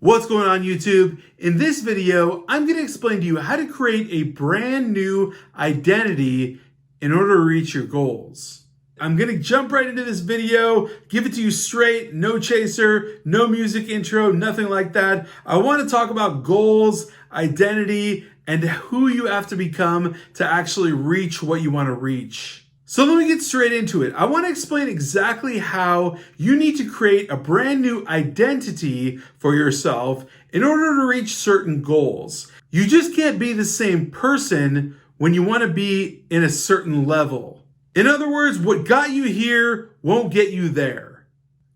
What's going on YouTube? In this video, I'm going to explain to you how to create a brand new identity in order to reach your goals. I'm going to jump right into this video, give it to you straight, no chaser, no music intro, nothing like that. I want to talk about goals, identity, and who you have to become to actually reach what you want to reach. So let me get straight into it. I want to explain exactly how you need to create a brand new identity for yourself in order to reach certain goals. You just can't be the same person when you want to be in a certain level. In other words, what got you here won't get you there.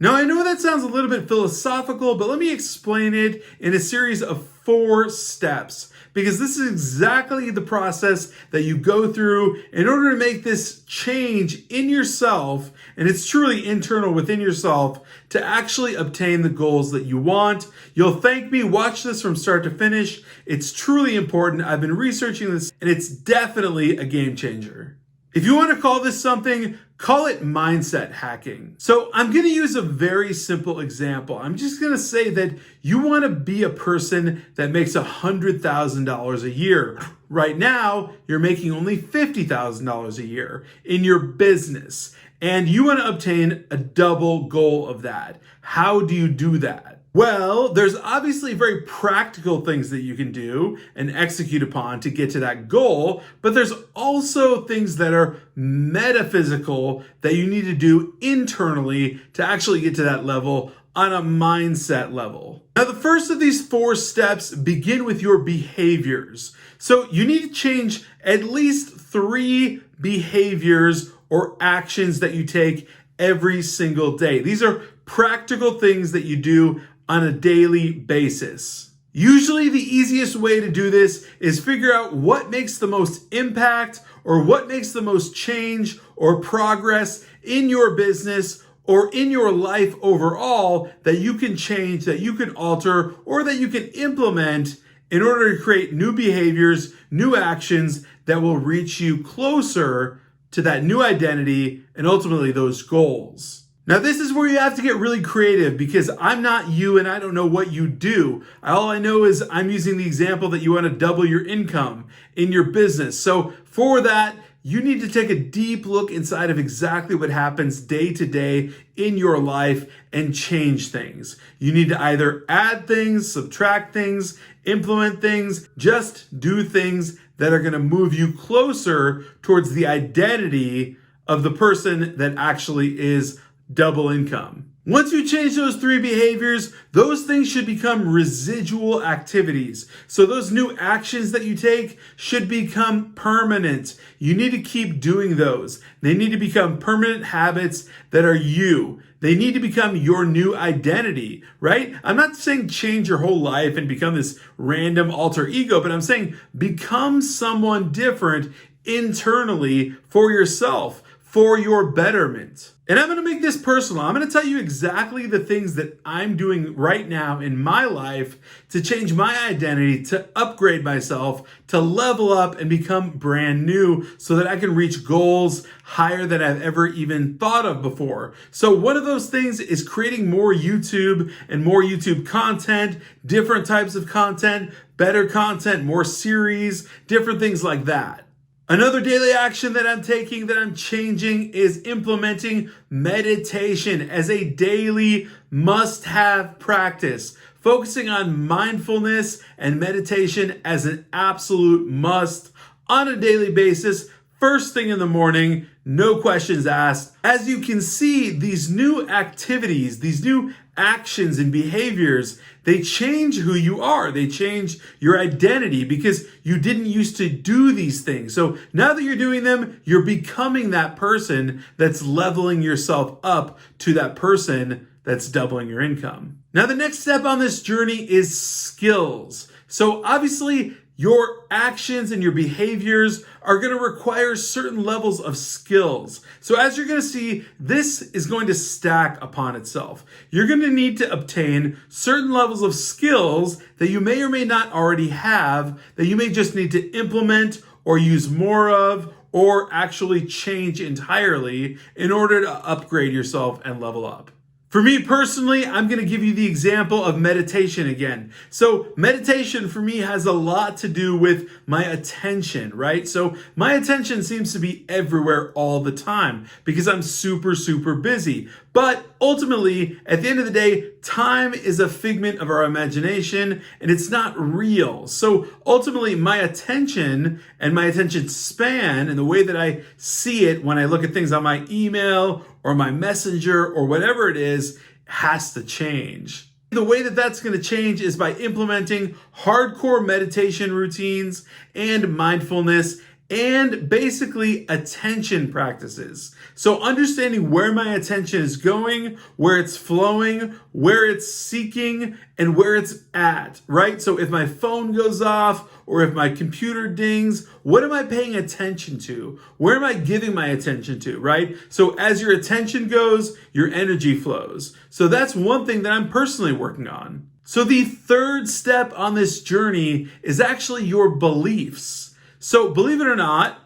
Now, I know that sounds a little bit philosophical, but let me explain it in a series of 4 steps, because this is exactly the process that you go through in order to make this change in yourself, and it's truly internal within yourself, to actually obtain the goals that you want. You'll thank me. Watch this from start to finish. It's truly important. I've been researching this, and it's definitely a game changer. If you want to call this something, call it mindset hacking. So I'm going to use a very simple example. I'm just going to say that you want to be a person that makes $100,000 a year. Right now, you're making only $50,000 a year in your business, and you want to obtain a double goal of that. How do you do that? Well, there's obviously very practical things that you can do and execute upon to get to that goal, but there's also things that are metaphysical that you need to do internally to actually get to that level on a mindset level. Now, the first of these 4 steps begin with your behaviors. So you need to change at least 3 behaviors or actions that you take every single day. These are practical things that you do on a daily basis. Usually the easiest way to do this is figure out what makes the most impact or what makes the most change or progress in your business or in your life overall that you can change, that you can alter, or that you can implement in order to create new behaviors, new actions that will reach you closer to that new identity and ultimately those goals. Now, this is where you have to get really creative, because I'm not you and I don't know what you do. All I know is I'm using the example that you want to double your income in your business. So for that, you need to take a deep look inside of exactly what happens day to day in your life and change things. You need to either add things, subtract things, implement things, just do things that are going to move you closer towards the identity of the person that actually is double income. Once you change those 3 behaviors, those things should become residual activities. So those new actions that you take should become permanent. You need to keep doing those. They need to become permanent habits that are you. They need to become your new identity, right? I'm not saying change your whole life and become this random alter ego, but I'm saying become someone different internally for yourself, for your betterment. And I'm going to make this personal. I'm going to tell you exactly the things that I'm doing right now in my life to change my identity, to upgrade myself, to level up and become brand new so that I can reach goals higher than I've ever even thought of before. So one of those things is creating more YouTube and more YouTube content, different types of content, better content, more series, different things like that. Another daily action that I'm taking, that I'm changing, is implementing meditation as a daily must-have practice. Focusing on mindfulness and meditation as an absolute must on a daily basis, first thing in the morning, no questions asked. As you can see, these new activities, these new actions and behaviors, they change who you are. They change your identity because you didn't used to do these things. So now that you're doing them, you're becoming that person that's leveling yourself up to that person that's doubling your income. Now, the next step on this journey is skills. So obviously, your actions and your behaviors are going to require certain levels of skills. So as you're going to see, this is going to stack upon itself. You're going to need to obtain certain levels of skills that you may or may not already have, that you may just need to implement or use more of, or actually change entirely in order to upgrade yourself and level up. For me personally, I'm going to give you the example of meditation again. So meditation for me has a lot to do with my attention, right? So my attention seems to be everywhere all the time because I'm super, super busy. But ultimately, at the end of the day, time is a figment of our imagination and it's not real. So ultimately, my attention and my attention span and the way that I see it when I look at things on my email or my messenger or whatever it is has to change. The way that that's going to change is by implementing hardcore meditation routines and mindfulness and basically attention practices. So understanding where my attention is going, where it's flowing, where it's seeking, and where it's at, right? So if my phone goes off or if my computer dings, what am I paying attention to? Where am I giving my attention to, right? So as your attention goes, your energy flows. So that's one thing that I'm personally working on. So the third step on this journey is actually your beliefs. So believe it or not,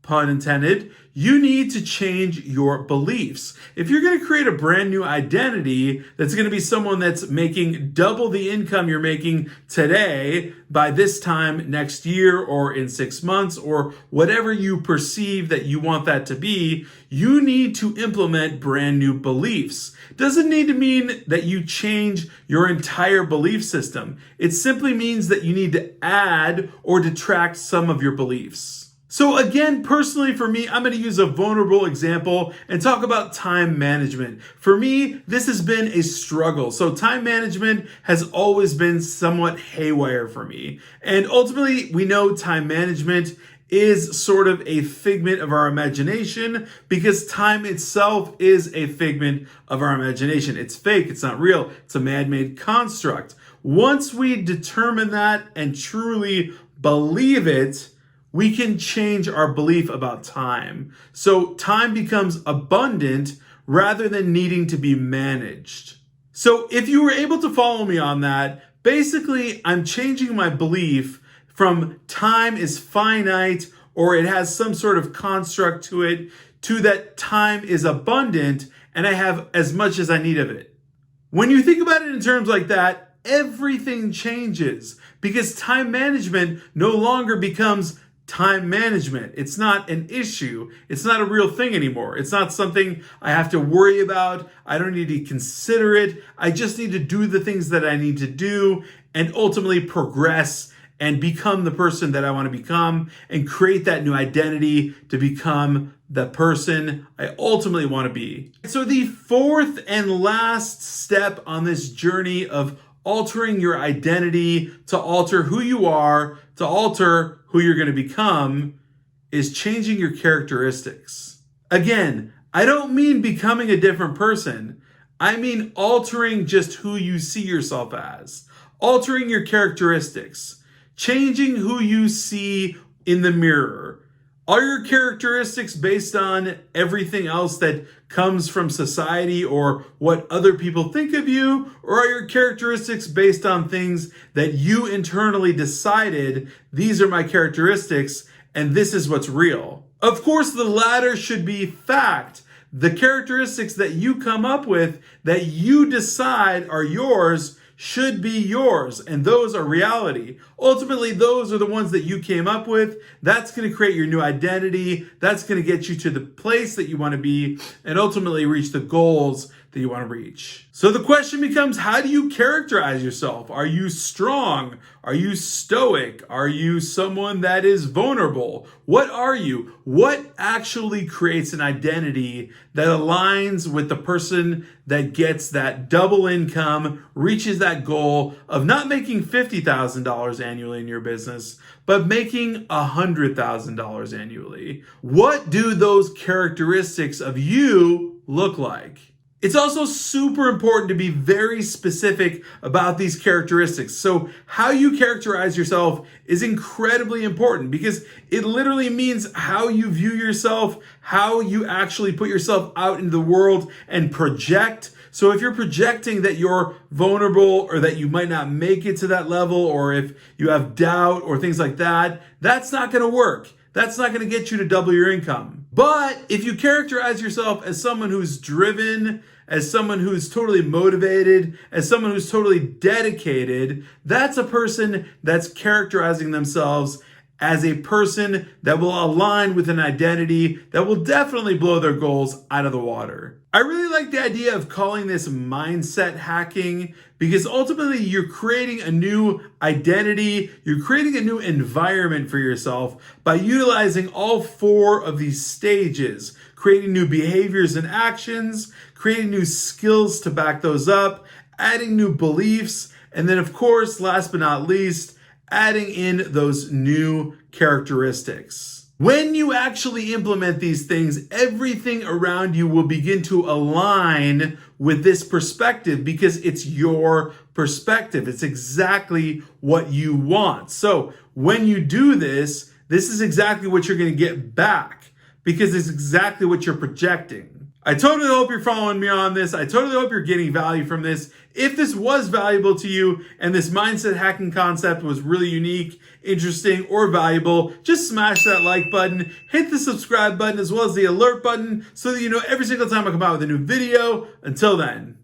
pun intended, you need to change your beliefs. If you're going to create a brand new identity that's going to be someone that's making double the income you're making today by this time next year or in 6 months or whatever you perceive that you want that to be, you need to implement brand new beliefs. Doesn't need to mean that you change your entire belief system. It simply means that you need to add or detract some of your beliefs. So again, personally for me, I'm going to use a vulnerable example and talk about time management. For me, this has been a struggle. So time management has always been somewhat haywire for me. And ultimately, we know time management is sort of a figment of our imagination because time itself is a figment of our imagination. It's fake. It's not real. It's a man-made construct. Once we determine that and truly believe it, we can change our belief about time. So time becomes abundant rather than needing to be managed. So if you were able to follow me on that, basically I'm changing my belief from time is finite or it has some sort of construct to it to that time is abundant and I have as much as I need of it. When you think about it in terms like that, everything changes because time management no longer becomes time management. It's not an issue. It's not a real thing anymore. It's not something I have to worry about. I don't need to consider it. I just need to do the things that I need to do and ultimately progress and become the person that I want to become and create that new identity to become the person I ultimately want to be. So the fourth and last step on this journey of altering your identity to alter who you are, to alter who you're going to become, is changing your characteristics. Again, I don't mean becoming a different person. I mean altering just who you see yourself as, altering your characteristics, changing who you see in the mirror. Are your characteristics based on everything else that comes from society or what other people think of you? Or are your characteristics based on things that you internally decided, these are my characteristics and this is what's real? Of course, the latter should be fact. The characteristics that you come up with, that you decide are yours, should be yours, and those are reality. Ultimately, those are the ones that you came up with. That's going to create your new identity. That's going to get you to the place that you want to be and ultimately reach the goals that you want to reach. So the question becomes, how do you characterize yourself? Are you strong? Are you stoic? Are you someone that is vulnerable? What are you? What actually creates an identity that aligns with the person that gets that double income, reaches that goal of not making $50,000 annually in your business, but making $100,000 annually? What do those characteristics of you look like? It's also super important to be very specific about these characteristics. So how you characterize yourself is incredibly important because it literally means how you view yourself, how you actually put yourself out into the world and project. So if you're projecting that you're vulnerable or that you might not make it to that level, or if you have doubt or things like that, that's not going to work. That's not going to get you to double your income. But if you characterize yourself as someone who's driven, as someone who's totally motivated, as someone who's totally dedicated, that's a person that's characterizing themselves as a person that will align with an identity that will definitely blow their goals out of the water. I really like the idea of calling this mindset hacking because ultimately you're creating a new identity, you're creating a new environment for yourself by utilizing all 4 of these stages, creating new behaviors and actions, creating new skills to back those up, adding new beliefs, and then of course, last but not least, adding in those new characteristics. When you actually implement these things, everything around you will begin to align with this perspective because it's your perspective. It's exactly what you want. So when you do this, this is exactly what you're going to get back because it's exactly what you're projecting. I totally hope you're following me on this. I totally hope you're getting value from this. If this was valuable to you and this mindset hacking concept was really unique, interesting, or valuable, just smash that like button, hit the subscribe button as well as the alert button so that you know every single time I come out with a new video. Until then.